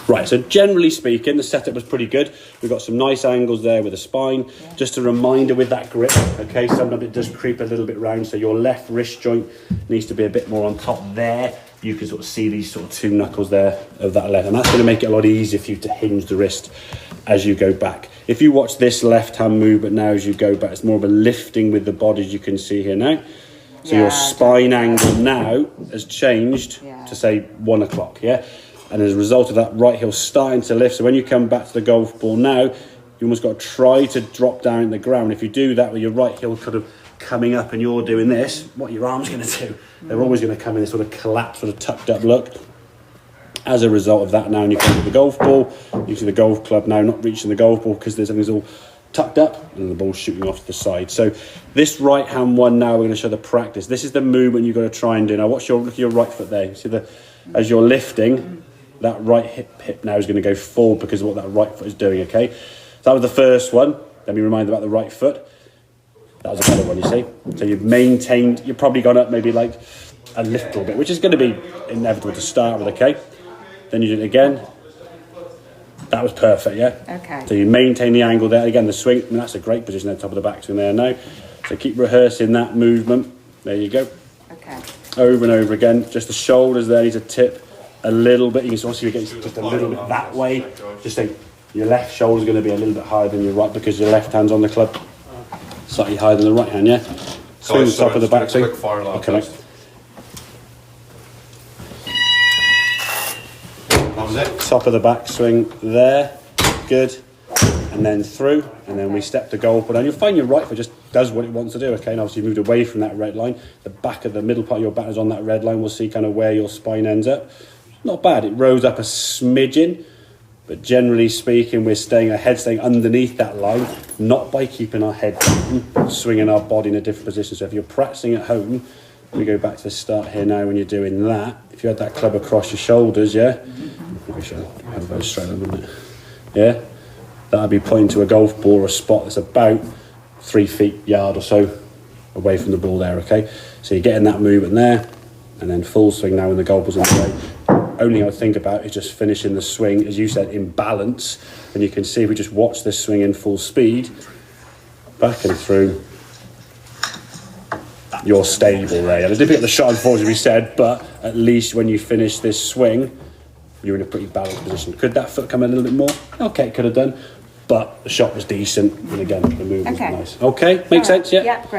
Right, so generally speaking, the setup was pretty good. We've got some nice angles there with the spine. Yeah. Just a reminder with that grip, okay, sometimes it does creep a little bit round, so your left wrist joint needs to be a bit more on top there. You can sort of see these sort of two knuckles there of that left, and that's going to make it a lot easier for you to hinge the wrist as you go back. If you watch this left-hand movement now as you go back, it's more of a lifting with the body, as you can see here now. So your spine angle now has changed to say 1 o'clock, yeah? And as a result of that, right heel starting to lift. So when you come back to the golf ball now, you almost got to try to drop down in the ground. If you do that with your right heel kind of coming up and you're doing this, what are your arms going to do? They're always going to come in this sort of collapsed, sort of tucked up look. As a result of that, now when you come to the golf ball, you see the golf club now not reaching the golf ball because everything's all tucked up and the ball's shooting off to the side. So this right hand one now, we're going to show the practice. This is the movement you've got to try and do. Now watch look at your right foot there. You see as you're lifting, that right hip now is going to go forward because of what that right foot is doing, okay? So that was the first one. Let me remind you about the right foot. That was a better one, you see. So you've maintained, you've probably gone up maybe like a little bit, which is going to be inevitable to start with, okay? Then you do it again. That was perfect, yeah? Okay. So you maintain the angle there. Again, the swing, I mean, that's a great position at the top of the backswing there now. So keep rehearsing that movement. There you go. Okay. Over and over again. Just the shoulders there need to tip a little bit. You can also get just a little bit that way. Just think your left shoulder is going to be a little bit higher than your right because your left hand's on the club. Slightly higher than the right hand, yeah? Swing the top of the backswing. Okay, mate. Top of the backswing there, good, and then through, and then we step the golf ball down. You'll find your right foot just does what it wants to do, okay? And obviously you moved away from that red line. The back of the middle part of your bat is on that red line. We'll see kind of where your spine ends up. Not bad. It rose up a smidgen, but generally speaking, we're staying underneath that line, not by keeping our head down, but swinging our body in a different position. So if you're practicing at home, we go back to the start here now when you're doing that. If you had that club across your shoulders, yeah? Maybe I should have those straight on, wouldn't it? Yeah? That'd be pointing to a golf ball or a spot that's about 3 feet, yard or so away from the ball there, okay? So you're getting that movement there, and then full swing now when the golf ball's in the way. Only I think about is just finishing the swing, as you said, in balance. And you can see if we just watch this swing in full speed, back and through, you're stable there. I did pick up the shot, unfortunately, we said, but at least when you finish this swing, you're in a pretty balanced position. Could that foot come a little bit more? Okay, could have done, but the shot was decent, and again, the move was nice. Okay, makes sense, yeah? Yeah, great.